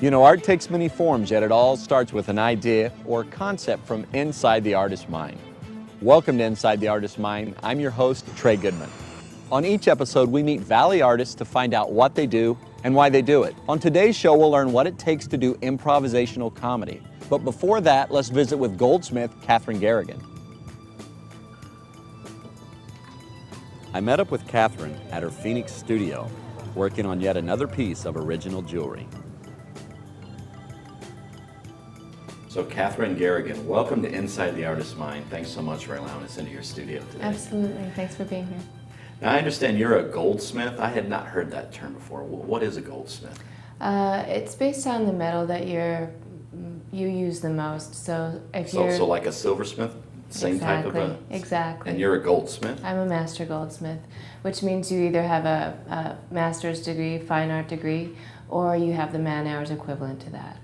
You know, art takes many forms, yet it all starts with an idea or concept from inside the artist's mind. Welcome to Inside the Artist's Mind. I'm your host, Trey Goodman. On each episode, we meet Valley artists to find out what they do and why they do it. On today's show, we'll learn what it takes to do improvisational comedy. But before that, let's visit with goldsmith Catherine Garrigan. I met up with Catherine at her Phoenix studio, working on yet another piece of original jewelry. So Catherine Garrigan, welcome to Inside the Artist's Mind. Thanks so much for allowing us into your studio today. Absolutely. Thanks for being here. Now, I understand you're a goldsmith. I had not heard that term before. What is a goldsmith? It's based on the metal that you use the most. So if you're... So like a silversmith? Same type of a... Exactly. And you're a goldsmith? I'm a master goldsmith, which means you either have a master's degree, fine art degree, or you have the man-hours equivalent to that.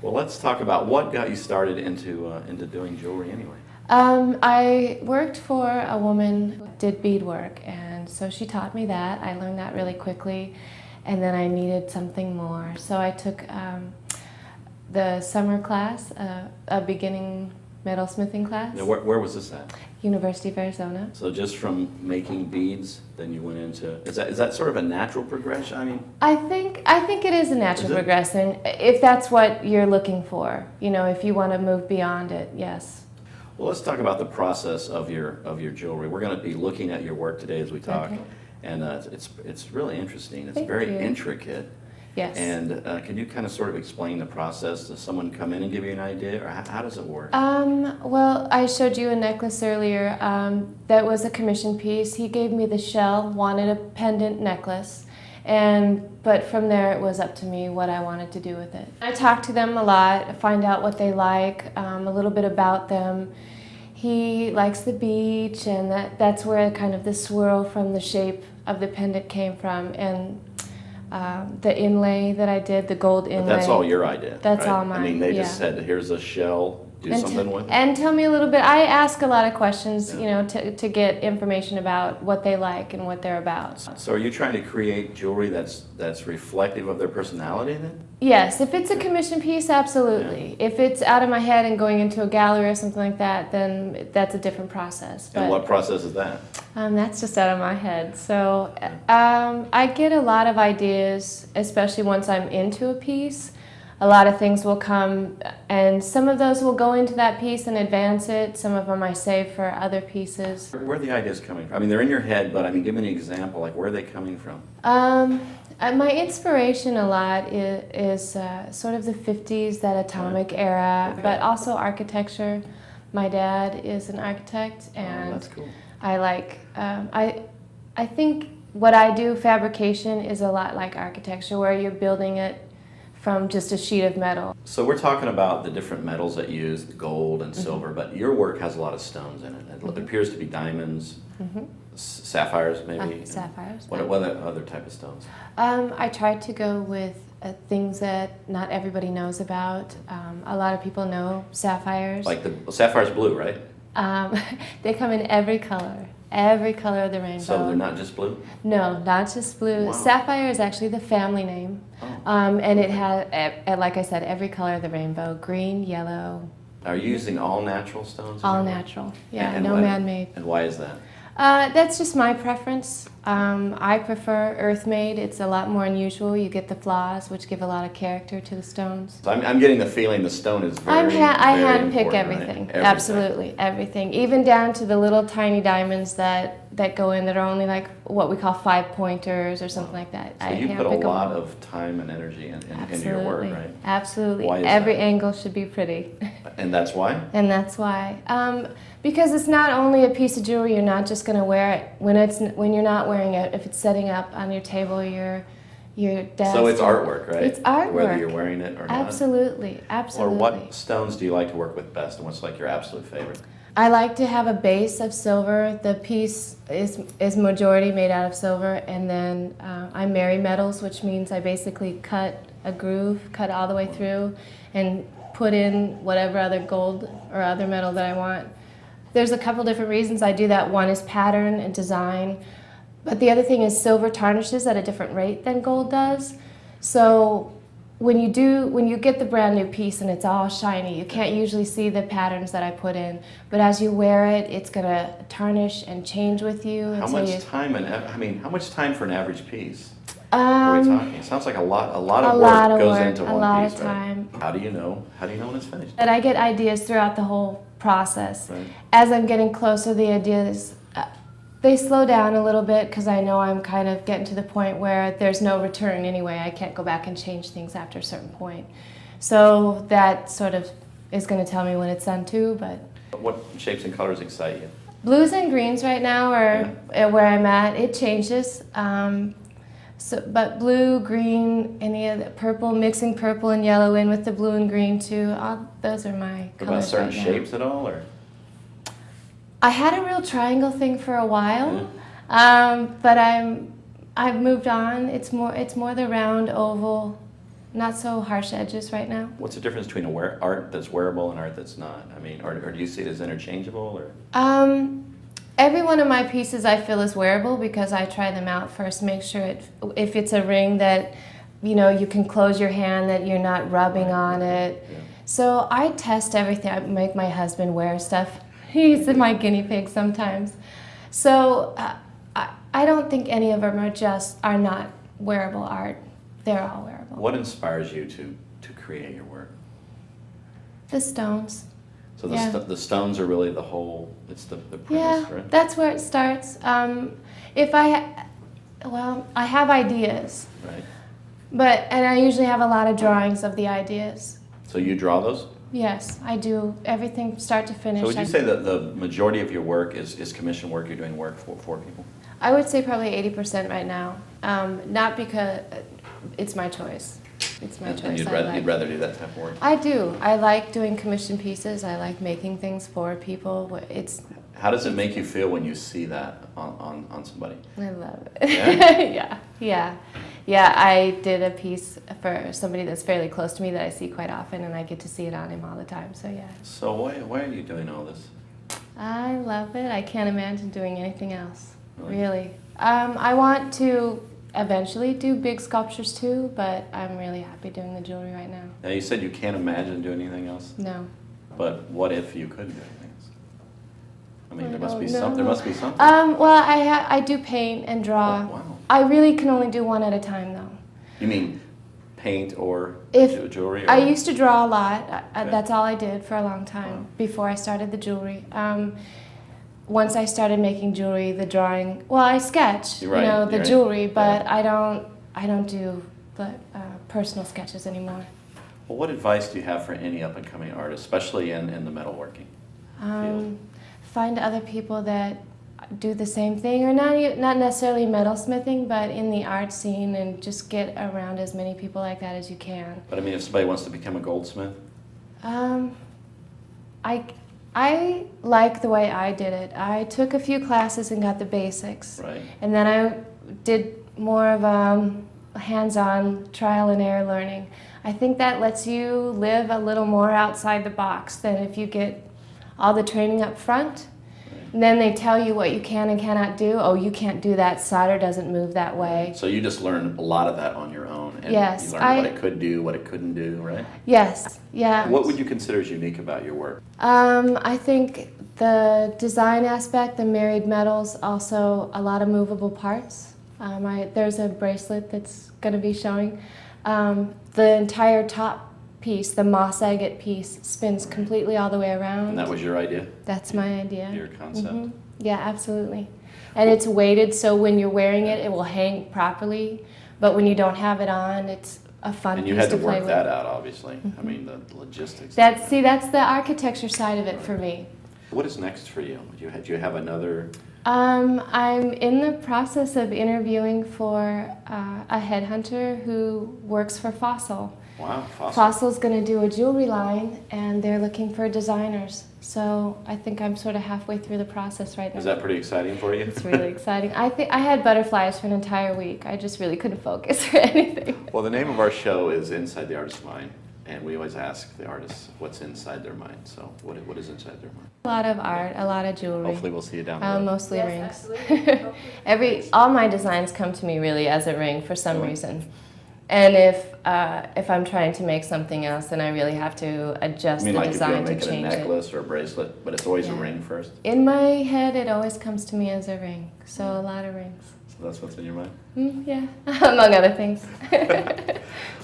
Well, let's talk about what got you started into doing jewelry anyway. I worked for a woman who did beadwork, and so she taught me that. I learned that really quickly, and then I needed something more. So I took the summer class, a beginning metalsmithing class. Now, where was this at? University of Arizona. So just from making beads, then you went into, is that sort of a natural progression? I mean, I think it is a natural progression if that's what you're looking for. You know, if you want to move beyond it, yes. Well, let's talk about the process of your jewelry. We're going to be looking at your work today as we talk, okay. And it's really interesting. It's Thank very you. intricate. Yes. And can you kind of sort of explain the process? Does someone come in and give you an idea, or how does it work? Well, I showed you a necklace earlier. That was a commission piece. He gave me the shell, wanted a pendant necklace, but from there it was up to me what I wanted to do with it. I talked to them a lot, find out what they like, a little bit about them. He likes the beach, and that's where kind of the swirl from the shape of the pendant came from, and the inlay that I did, the gold inlay. But that's all your idea. That's right? all mine. I mean, they just said, here's a shell, do something with it. And tell me a little bit. I ask a lot of questions, you know, to get information about what they like and what they're about. So are you trying to create jewelry that's reflective of their personality then? Yes, if it's a commission piece, absolutely. Yeah. If it's out of my head and going into a gallery or something like that, then that's a different process. And what process is that? That's just out of my head. So I get a lot of ideas, especially once I'm into a piece. A lot of things will come, and some of those will go into that piece and advance it. Some of them I save for other pieces. Where are the ideas coming from? I mean, they're in your head, but I mean, give me an example. Like, where are they coming from? My inspiration a lot is sort of the 50s, that atomic era, but also architecture. My dad is an architect, and that's cool. I like, I think what I do, fabrication, is a lot like architecture, where you're building it from just a sheet of metal. So we're talking about the different metals that you use, the gold and silver, but your work has a lot of stones in it. It appears to be diamonds, sapphires maybe? Sapphires. What other type of stones? I tried to go with things that not everybody knows about. A lot of people know sapphires. Like the sapphire's blue, right? They come in every color of the rainbow. So they're not just blue? No, not just blue. Wow. Sapphire is actually the family name. Oh. And it has, like I said, every color of the rainbow: green, yellow. Are you using all natural stones? All natural, yeah, And no man-made. And why is that? That's just my preference. I prefer earth-made. It's a lot more unusual. You get the flaws, which give a lot of character to the stones. So I'm getting the feeling the stone is very, I very handpick important, everything. right? Absolutely, everything. Even down to the little tiny diamonds that go in that are only like what we call 5-pointers or something like that. So you put a lot of time and energy into your work, right? Absolutely. Why is Every that? angle should be pretty. And that's why? And that's why. Because it's not only a piece of jewelry, you're not just going to wear it when you're not wearing it. If it's setting up on your table, your desk. So it's artwork, right? It's artwork. Whether you're wearing it or not. Absolutely. Or what stones do you like to work with best, and what's like your absolute favorite? I like to have a base of silver. The piece is majority made out of silver, and then I marry metals, which means I basically cut a groove, cut all the way through, and put in whatever other gold or other metal that I want. There's a couple different reasons I do that. One is pattern and design, but the other thing is silver tarnishes at a different rate than gold does. So when you get the brand new piece and it's all shiny, you can't usually see the patterns that I put in. But as you wear it, it's gonna tarnish and change with you. How and much so time how much time for an average piece? Are we talking? It sounds like a lot of work goes into one piece, a lot of right? time. How do you know when it's finished? But I get ideas throughout the whole process. Right. As I'm getting closer, the ideas they slow down a little bit because I know I'm kind of getting to the point where there's no return anyway. I can't go back and change things after a certain point. So that sort of is going to tell me when it's done too. But What shapes and colors excite you? blues and greens right now are where I'm at. It changes. But blue, green, any of the purple, mixing purple and yellow in with the blue and green too. Those are my What about colors certain right now. shapes at all, or? I had a real triangle thing for a while, but I've moved on. It's more the round oval, not so harsh edges right now. What's the difference between art that's wearable and art that's not? I mean, or do you see it as interchangeable, or? Every one of my pieces I feel is wearable because I try them out first, make sure if it's a ring that you can close your hand, that you're not rubbing on it. Yeah. So I test everything. I make my husband wear stuff. He's my guinea pig sometimes. So I don't think any of them are not wearable art. They're all wearable. What inspires you to create your work? The stones. So the stones are really the whole. It's the premise, Yeah, right? that's where it starts. I have ideas, Right. and I usually have a lot of drawings of the ideas. So you draw those? Yes, I do everything start to finish. So would you say that the majority of your work is commission work? You're doing work for people? I would say probably 80% right now. Not because it's my choice. It's my choice. And you'd rather do that type of work? I do. I like doing commission pieces. I like making things for people. How does it make you feel when you see that on somebody? I love it. Yeah? Yeah, I did a piece for somebody that's fairly close to me that I see quite often, and I get to see it on him all the time, so yeah. So why are you doing all this? I love it. I can't imagine doing anything else, really. I want to eventually do big sculptures too, but I'm really happy doing the jewelry right now. Now you said you can't imagine doing anything else, No. but what if you could do anything else? I mean, there must be don't something. There know. must be something. Well, I do paint and draw. Oh, wow. I really can only do one at a time, though. You mean paint or jewelry? Or? I used to draw a lot. Okay. That's all I did for a long time Wow. before I started the jewelry. Once I started making jewelry, the drawing. Well, I sketch, You're right, the you're jewelry, right. but Yeah. I don't do the personal sketches anymore. Well, what advice do you have for any up-and-coming artist, especially in the metalworking field? Find other people that do the same thing, or not necessarily metalsmithing, but in the art scene, and just get around as many people like that as you can. But I mean, if somebody wants to become a goldsmith? I like the way I did it. I took a few classes and got the basics. Right. And then I did more of hands-on trial and error learning. I think that lets you live a little more outside the box than if you get all the training up front. And then they tell you what you can and cannot do. Oh, you can't do that. Solder doesn't move that way. So you just learned a lot of that on your own, and Yes, you learned what it could do, what it couldn't do, right? Yes, yeah. What would you consider as unique about your work? I think The design aspect, the married metals, also a lot of movable parts. There's a bracelet that's going to be showing. The entire top piece, the moss agate piece, spins completely all the way around. And that was your idea? That's my idea. Your concept? Yeah, absolutely. And it's weighted so when you're wearing it, it will hang properly. But when you don't have it on, it's a fun And piece you had to to play work with. that out, obviously. I mean, the logistics. That's the architecture side of it for me. What is next for you? Do you have another? I'm in the process of interviewing for a headhunter who works for Fossil. Wow, Fossil. Fossil's going to do a jewelry line, and they're looking for designers. So I think I'm sort of halfway through the process right now. Is that pretty exciting for you? It's really exciting. I think I had butterflies for an entire week. I just really couldn't focus or anything. Well, the name of our show is Inside the Artist's Mind, and we always ask the artists what's inside their mind. So what is inside their mind? A lot of art, a lot of jewelry. Hopefully we'll see you down the road. Mostly rings. All my designs come to me really as a ring for some reason. And if I'm trying to make something else, then I really have to adjust the design to If you change make it a it. necklace or a bracelet, but it's always a ring first. In my head, it always comes to me as a ring. So a lot of rings. So that's what's in your mind? Yeah, among other things.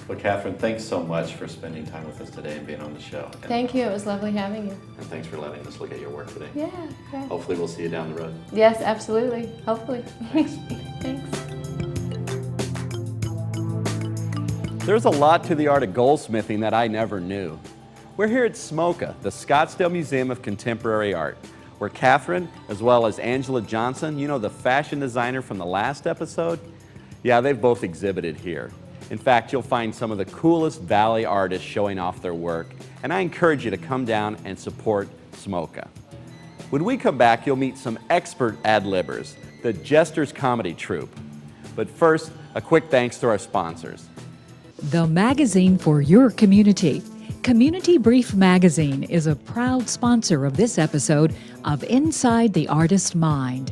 Well, Catherine, thanks so much for spending time with us today and being on the show. Thank you. It was lovely having you. And thanks for letting us look at your work today. Yeah. Okay. Hopefully we'll see you down the road. Yes, absolutely. Hopefully. Thanks. Thanks. There's a lot to the art of goldsmithing that I never knew. We're here at SMOCA, the Scottsdale Museum of Contemporary Art, where Catherine, as well as Angela Johnson, you know, the fashion designer from the last episode, yeah, they've both exhibited here. In fact, you'll find some of the coolest Valley artists showing off their work, and I encourage you to come down and support SMOCA. When we come back, you'll meet some expert ad-libbers, the Jesters Comedy Troupe. But first, a quick thanks to our sponsors. The magazine for your community. Community Brief Magazine is a proud sponsor of this episode of Inside the Artist's Mind.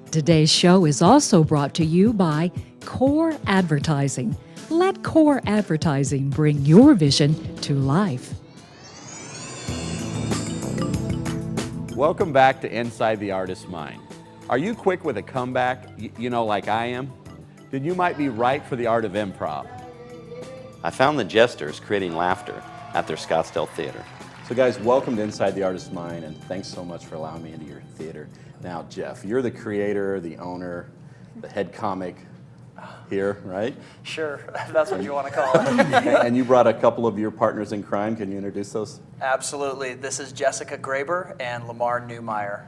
Today's show is also brought to you by Core Advertising. Let Core Advertising bring your vision to life. Welcome back to Inside the Artist's Mind. Are you quick with a comeback, you know, like I am? Then you might be right for the art of improv. I found the Jesters creating laughter at their Scottsdale theater. So guys, welcome to Inside the Artist's Mind, and thanks so much for allowing me into your theater. Now, Jeff, you're the creator, the owner, the head comic here, right? Sure, that's what you want to call it. And you brought a couple of your partners in crime. Can you introduce those? Absolutely. This is Jessica Graber and Lamar Newmeyer,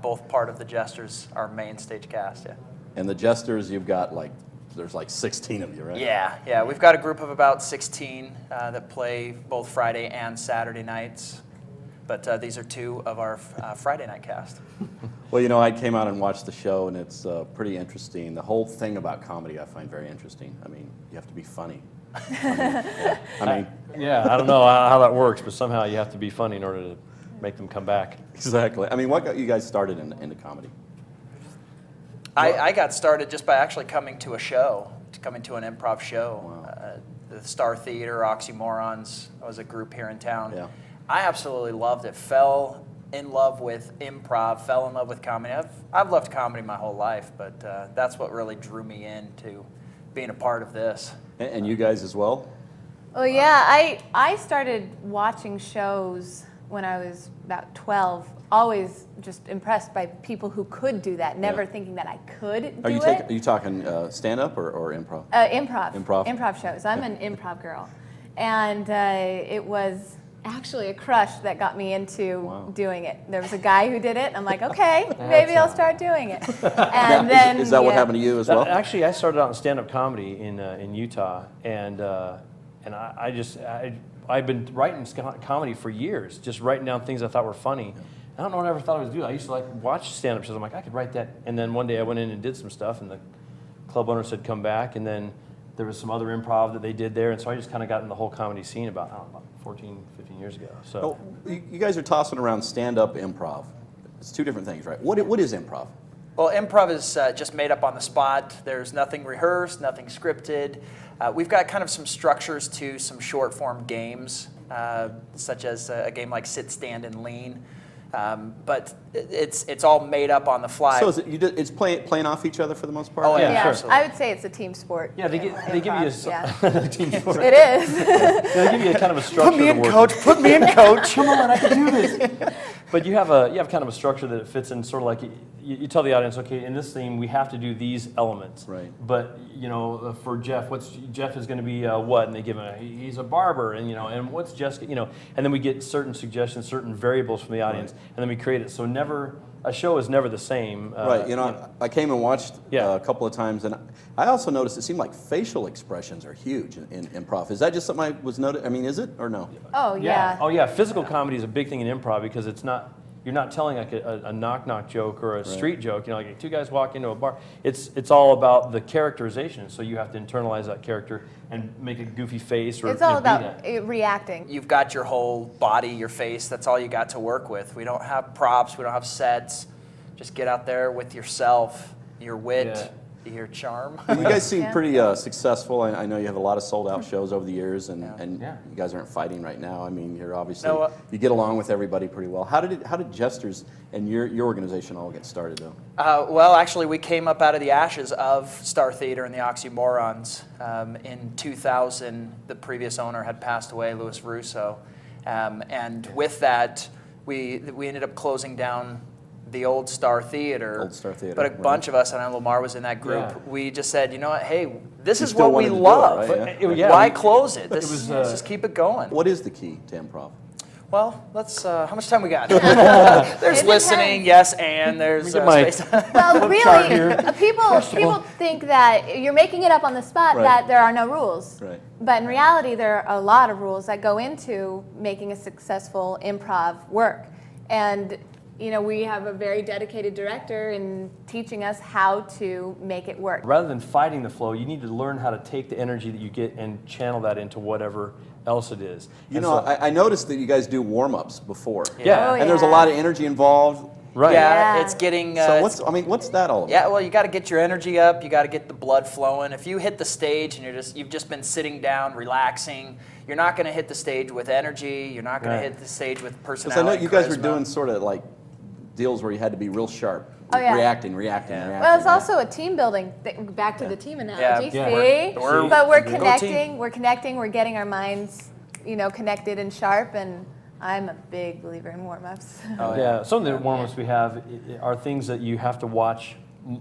both part of the Jesters, our main stage cast. Yeah. And the Jesters, you've got there's 16 of you, right? Yeah. We've got a group of about 16 that play both Friday and Saturday nights. But these are two of our Friday night cast. Well, you know, I came out and watched the show, and it's pretty interesting. The whole thing about comedy I find very interesting. I mean, you have to be funny. I don't know how that works, but somehow you have to be funny in order to make them come back. Exactly. I mean, what got you guys started into comedy? I got started just by actually coming to a show, coming to an improv show. Wow. The Star Theater, Oxymorons, was a group here in town. Yeah. I absolutely loved it. Fell in love with improv, fell in love with comedy. I've loved comedy my whole life, but that's what really drew me into being a part of this. And you guys as well? Well, yeah, I started watching shows when I was about 12, always just impressed by people who could do that, never thinking that I could do it. Are you talking stand-up or improv? Improv. Improv? Improv shows. I'm an improv girl. And it was actually a crush that got me into doing it. There was a guy who did it, and I'm like, okay, maybe I'll start doing it. And then is that what happened to you as well? Actually, I started out in stand-up comedy in Utah, and I've been writing comedy for years, just writing down things I thought were funny. I don't know what I ever thought I was doing. I used to watch stand-up shows. I'm like, I could write that. And then one day I went in and did some stuff, and the club owner said, come back. And then there was some other improv that they did there. And so I just kind of got in the whole comedy scene about 14, 15 years ago. So You guys are tossing around stand-up improv. It's two different things, right? What is improv? Well, improv is just made up on the spot. There's nothing rehearsed, nothing scripted. We've got kind of some structures to some short-form games, such as a game like Sit, Stand, and Lean. But it's all made up on the fly. So is it, it's playing off each other for the most part? Oh, yeah. Yeah, Absolutely. I would say it's a team sport. Yeah, they give you Improv, team sport. It is. They give you a kind of a structure. Put me to in, work coach. Put me in, coach. Come on, I can do this. But you have kind of a structure that it fits in, sort of like you tell the audience, okay, in this theme we have to do these elements. Right. But for Jeff, Jeff is going to be what? And they give him he's a barber, and and what's Jessica, and then we get certain suggestions, certain variables from the audience, and then we create it. So a show is never the same. Right, I came and watched Yeah. a couple of times, and I also noticed it seemed like facial expressions are huge in improv. Is that just something I was noticing? I mean, is it or no? Oh, yeah. Oh yeah. Physical comedy is a big thing in improv because you're not telling like a knock joke or a street joke. Like two guys walk into a bar. It's all about the characterization. So you have to internalize that character and make a goofy face or It's all be about that. reacting. You've got your whole body, your face. That's all you got to work with. We don't have props. We don't have sets. Just get out there with yourself, your wit, your charm. You guys seem Yeah. pretty successful. I know you have a lot of sold-out shows over the years, and Yeah. you guys aren't fighting right now. I mean, you're obviously No, you get along with everybody pretty well. How did Jesters and your organization all get started, though? Well, actually, we came up out of the ashes of Star Theater and the Oxymorons. In 2000, the previous owner had passed away, Louis Russo. And with that, we ended up closing down the old Star Theater. Old Star Theater, But a right. bunch of us, and I know Lamar was in that group, Yeah. we just said, you know what, hey, this You is still what we wanted to do it, love. right? Yeah. Why close it? was, Let's just keep it going. What is the key to improv? Well, let's. How much time we got? There's It listening, depends. yes, and there's Get my- space. Well, chart here. really, people think that you're making it up on the spot, Right. that there are no rules. Right. But in reality, there are a lot of rules that go into making a successful improv work. And we have a very dedicated director in teaching us how to make it work. Rather than fighting the flow, you need to learn how to take the energy that you get and channel that into whatever else it is. You know, I noticed that you guys do warm-ups before. Yeah. Oh, And there's a yeah. lot of energy involved. Right. Yeah, Yeah. it's getting. So what's that all about? Yeah, well, you got to get your energy up. You got to get the blood flowing. If you hit the stage and you've just been sitting down, relaxing, you're not going to hit the stage with energy. You're not going Right. to hit the stage with Because personality. I know you guys were charisma. doing sort of like deals where you had to be real sharp. Oh, yeah. Reacting. Well, it's also a team building. Back to the team analogy. Yeah. See, We're- but we're Go team. connecting. We're connecting. We're getting our minds, connected and sharp. And I'm a big believer in warm-ups. Oh, Yeah, some of the warm-ups we have are things that you have to watch.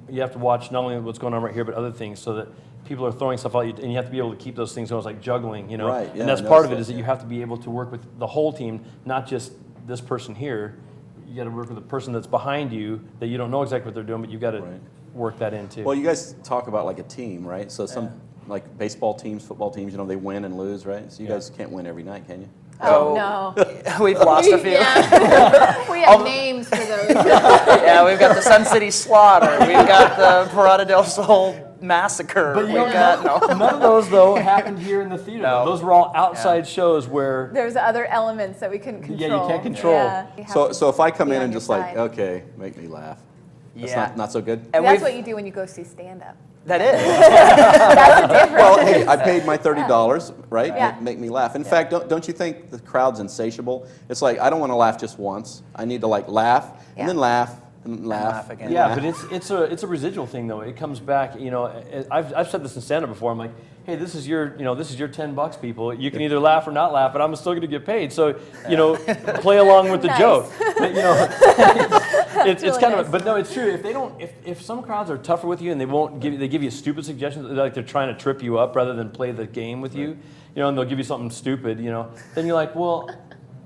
You have to watch not only what's going on right here, but other things, so that people are throwing stuff at you, and you have to be able to keep those things going. It's like juggling, Right, yeah, and that's I part of it noticed is that you have to be able to work with the whole team, not just this person here. You got to work with the person that's behind you that you don't know exactly what they're doing, but you got to Right. work that in too. Well, you guys talk about like a team, right? So some like baseball teams, football teams, they win and lose, right? So you guys can't win every night, can you? Oh, So- no. We've lost a few. Yeah. We have names for those. Yeah, we've got the Sun City Slaughter. We've got the Parada del Sol Massacre. But We've you know, got none of those though happened here in the theater. No. Those were all outside shows where There's other elements that we couldn't control. Yeah, you can't control. Yeah, you have So if I come be in on and your just like, side. okay, make me laugh. That's Yeah. not so good. And That's we've- what you do when you go see stand-up. That is. That's the difference. Well, hey, I paid my $30, right? Yeah. Make me laugh. In fact, don't you think the crowd's insatiable? It's like I don't want to laugh just once. I need to like laugh and Yeah. then laugh and laugh laugh again. and Yeah, laugh. but it's a residual thing though. It comes back. I've said this in stand-up before. I'm like, hey, this is your $10, people. You can either laugh or not laugh, but I'm still going to get paid. So play along with the Nice. joke. But, it's really kind nice. of. But no, it's true. If some crowds are tougher with you and they give you stupid suggestions, like they're trying to trip you up rather than play the game with you, and they'll give you something stupid, then you're like, well.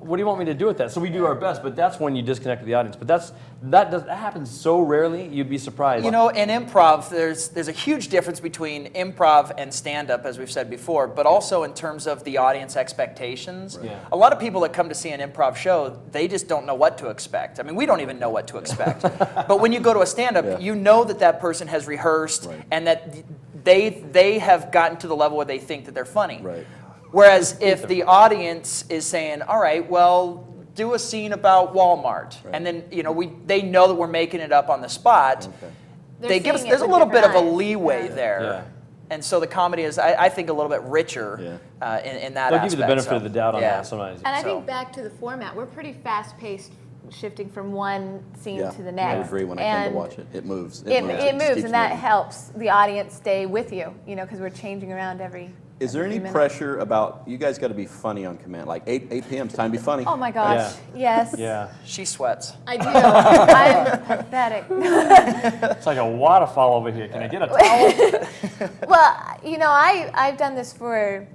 What do you want me to do with that? So we do our best, but that's when you disconnect with the audience. But that happens so rarely, you'd be surprised. In improv, there's a huge difference between improv and stand-up, as we've said before, but also in terms of the audience expectations. Yeah. A lot of people that come to see an improv show, they just don't know what to expect. I mean, we don't even know what to expect. But when you go to a stand-up, Yeah. you know that person has rehearsed Right. and that they have gotten to the level where they think that they're funny. Right. Whereas if the audience is saying, all right, well, do a scene about Walmart, Right. and then they know that we're making it up on the spot. Okay. They're There's seeing it a with little bit of different a eyes. leeway Yeah. there, Yeah. and so the comedy is, I think, a little bit richer in that They'll aspect. give you the benefit so, of the doubt on yeah. that sometimes. And I So- think back to the format, we're pretty fast-paced shifting from one scene Yeah, to the I next. agree when I came And to watch it. It moves. It just moves, keeps and that moving. helps the audience stay with you, because we're changing around every. Is there every any few minutes. pressure about, you guys got to be funny on command, like 8 p.m. it's time to be funny. Oh my gosh, yes. Yeah. She sweats. I do. I'm pathetic. It's like a waterfall over here. Can I get a towel? Well, I've done this for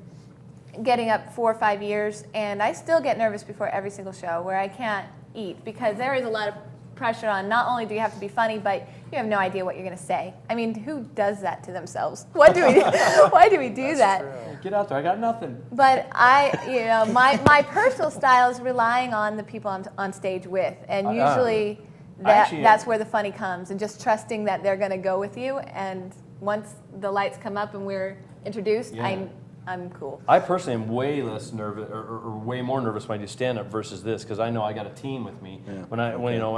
getting up 4 or 5 years, and I still get nervous before every single show where I can't eat because there is a lot of pressure on. Not only do you have to be funny, but you have no idea what you're going to say. I mean, who does that to themselves? Why do we do that? Get out there. I got nothing. But my personal style is relying on the people I'm on stage with, and usually that's where the funny comes, and just trusting that they're going to go with you. And once the lights come up and we're introduced, Yeah. I'm cool. I personally am way less nervous, or way more nervous when I do stand up versus this, because I know I got a team with me. Yeah. When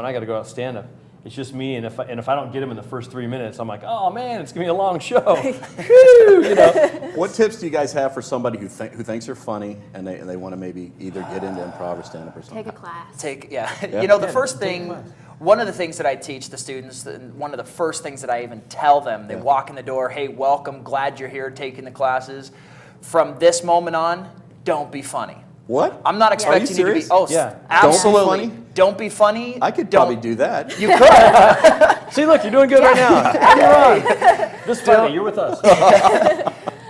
I got to go out stand up, it's just me, and if I don't get them in the first 3 minutes, I'm like, oh man, it's gonna be a long show. What tips do you guys have for somebody who thinks they're funny and they want to maybe either get into improv or stand up or something? Take a class. The first thing, one of the things that I teach the students, and one of the first things that I even tell them, they walk in the door, hey, welcome, glad you're here taking the classes. From this moment on, don't be funny. What? I'm not expecting you to be. serious? Oh, Yeah. absolutely. Don't be funny? Don't be funny. I could Don't- probably do that. You could. See, look, you're doing good right now. You're on. This Friday, you're with us.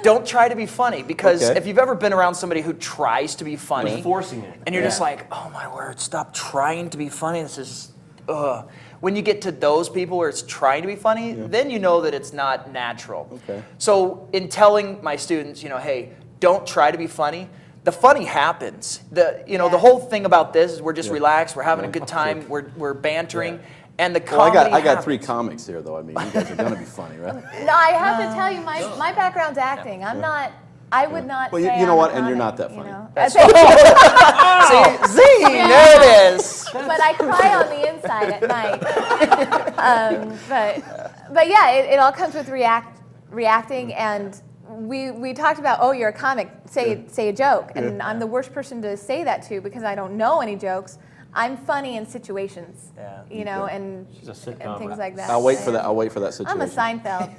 Don't try to be funny, because Okay. if you've ever been around somebody who tries to be funny, You're forcing it. and you're just like, oh my word, stop trying to be funny. This is, ugh. When you get to those people where it's trying to be funny, then you know that it's not natural. Okay. So in telling my students, hey, don't try to be funny. The funny happens. The whole thing about this is we're just relaxed. We're having a good time. We're bantering, and the Well, comedy. I got happens. 3 comics here, though. I mean, you guys are going to be funny, right? No, I have to tell you, my background's acting. I'm not. I would not. Well, say you know I'm a what? And you're comic, not that funny. See, there it is. But I cry on the inside at night. But yeah, it all comes with reacting, and we talked about, oh, you're a comic, say a joke, and I'm the worst person to say that to because I don't know any jokes. I'm funny in situations, and She's a sitcom. and things like that. I'll wait for that. I'll wait for that situation. I'm a Seinfeld.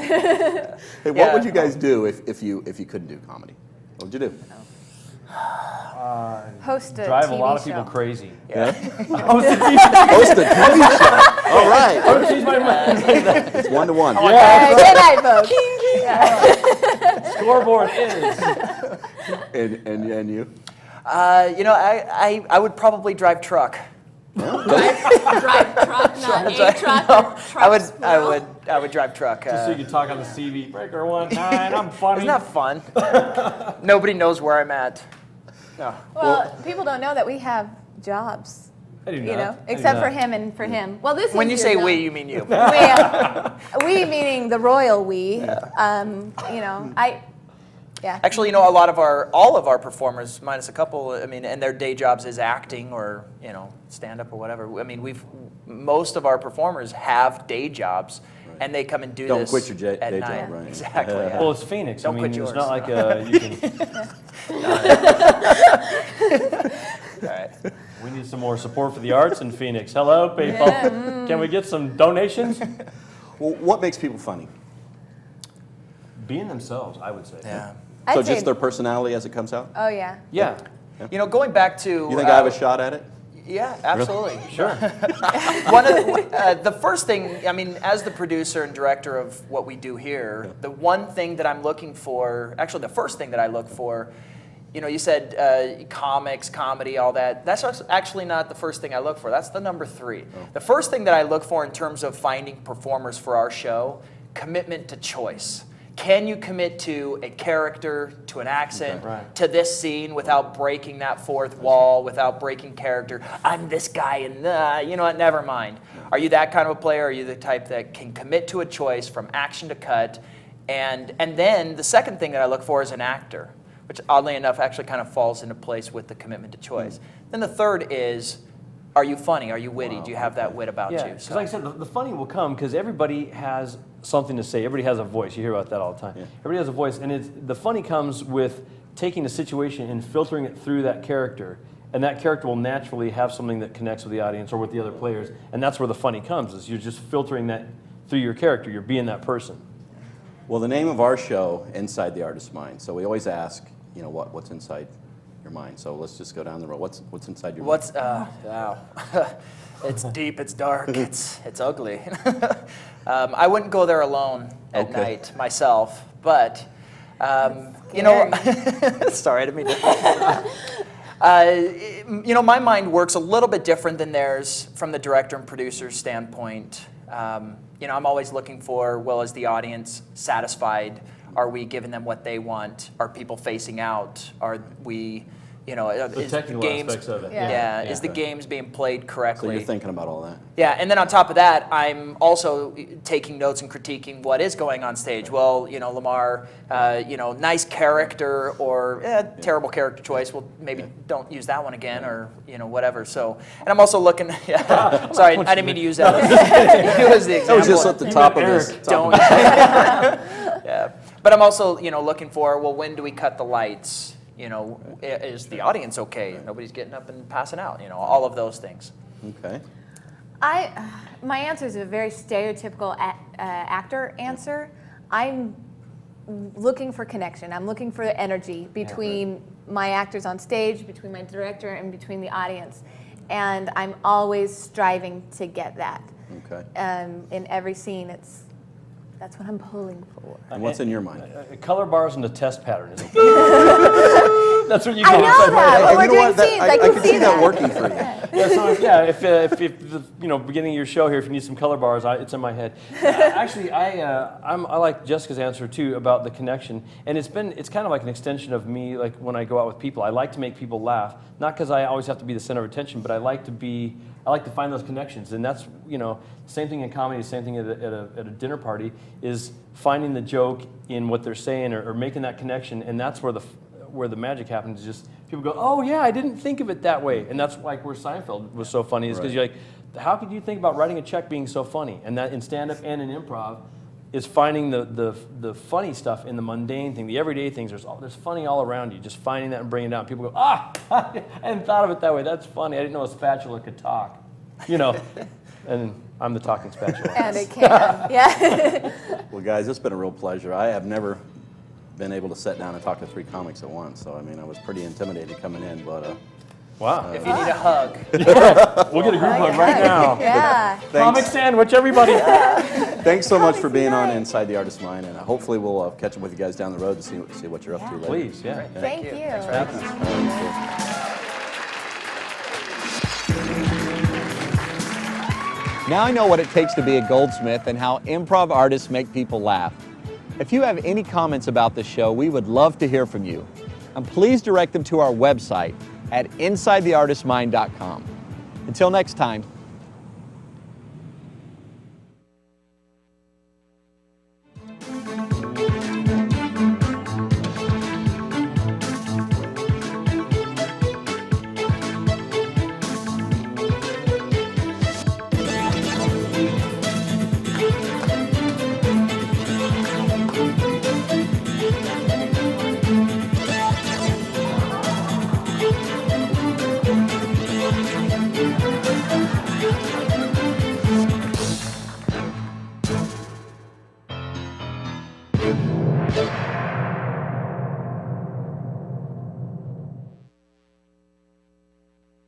Yeah. Hey, what would you guys do if you couldn't do comedy? What would you do? Host a Drive TV a lot of show. people crazy. Yeah? Host a TV Host a TV show. All right. show. Change my mind. It's 1-1. Good night, folks. Scoreboard is. And you? I would probably drive truck. Drive truck, not a truck. Or truck I would drive truck. Just so you can talk on the CV. Breaker 19. I'm funny. Isn't that fun? Nobody knows where I'm at. No. Well, people don't know that we have jobs. I do not. I do Except for not. him and for him. Well, this When is you your say job. we, you mean you. We meaning the royal we. Yeah. Actually, all of our performers, minus a couple, and their day jobs is acting or, stand up or whatever. Most of our performers have day jobs, and they come and do Don't this quit your at day night. job, right? Exactly. yeah. Well, it's Phoenix. Don't quit it's yours. not like you can. All right. We need some more support for the arts in Phoenix. Hello, people. Can we get some donations? Well, what makes people funny? Being themselves, I would say. Yeah. I'd So say- just their personality as it comes out? Oh, yeah. Yeah. Going back to. You think I have a shot at it? Yeah, absolutely. Sure. One of the first thing, as the producer and director of what we do here, the one thing that I'm looking for, actually the first thing that I look for, you said comics, comedy, all that. That's actually not the first thing I look for. That's the number 3. The first thing that I look for in terms of finding performers for our show, commitment to choice. Can you commit to a character, to an accent, Right. to this scene without breaking that fourth wall, without breaking character? I'm this guy and you know what, never mind. Are you that kind of a player? Are you the type that can commit to a choice from action to cut? And then the second thing that I look for is an actor, which oddly enough actually kind of falls into place with the commitment to choice. Then the third is, are you funny? Are you witty? Do you have that wit about Yeah, you? because like I said, the funny will come because everybody has something to say. Everybody has a voice. You hear about that all the time. Yeah. Everybody has a voice, and the funny comes with taking a situation and filtering it through that character and that character will naturally have something that connects with the audience or with the other players, and that's where the funny comes, is you're just filtering that through your character. You're being that person. Well, the name of our show, Inside the Artist's Mind. So we always ask, what's inside your mind. So let's just go down the road. What's inside your mind? Wow. It's deep, it's dark, it's ugly. I wouldn't go there alone at night myself, but, sorry, I didn't mean to. My mind works a little bit different than theirs from the director and producer's standpoint. I'm always looking for, well, is the audience satisfied? Are we giving them what they want? Are people facing out? Are we, The is technical games, aspects of it. is the games being played correctly? So you're thinking about all that. Yeah, and then on top of that, I'm also taking notes and critiquing what is going on stage. Well, Lamar, nice character or terrible character choice. Well, maybe don't use that one again, or whatever. So, and I'm also looking. Sorry, I didn't mean to use that. It was the example. That was just at the top of his. Don't. Yeah, but I'm also looking for, well, when do we cut the lights? Is the audience okay? Nobody's getting up and passing out. All of those things. Okay. My answer is a very stereotypical actor answer. I'm looking for connection. I'm looking for energy between my actors on stage, between my director, and between the audience. And I'm always striving to get that. Okay. In every scene, that's what I'm pulling for. And what's in your mind? Color bars and the test pattern. That's what you I get know inside my that. head. When we're doing scenes, I can see that that. working for you. Yeah, so if the beginning of your show here, if you need some color bars, it's in my head. Actually, I like Jessica's answer too about the connection, and it's kind of like an extension of me. Like when I go out with people, I like to make people laugh, not because I always have to be the center of attention, but I like to find those connections, and that's same thing in comedy, same thing at a dinner party, is finding the joke in what they're saying or making that connection, and that's where the magic happens. Is just people go, oh yeah, I didn't think of it that way, and that's like where Seinfeld was so funny, is because you're like, how could you think about writing a check being so funny? And that in stand-up and in improv is finding the funny stuff in the mundane thing, the everyday things. There's funny all around you. Just finding that and bringing it out. People go, I hadn't thought of it that way. That's funny. I didn't know a spatula could talk. And I'm the talking spatula. And it can, yeah. Well, guys, it's been a real pleasure. I have never been able to sit down and talk to 3 comics at once. So, I was pretty intimidated coming in, but... Wow. If you need a hug. We'll get a group hug right now. Yeah. Comic sandwich, everybody. Thanks so much for being on Inside the Artist's Mind, and hopefully we'll catch up with you guys down the road to see what you're up to later. Please, yeah. Thank you. Thanks for having us. Now I know what it takes to be a goldsmith and how improv artists make people laugh. If you have any comments about this show, we would love to hear from you. And please direct them to our website at InsideTheArtist'sMind.com. Until next time.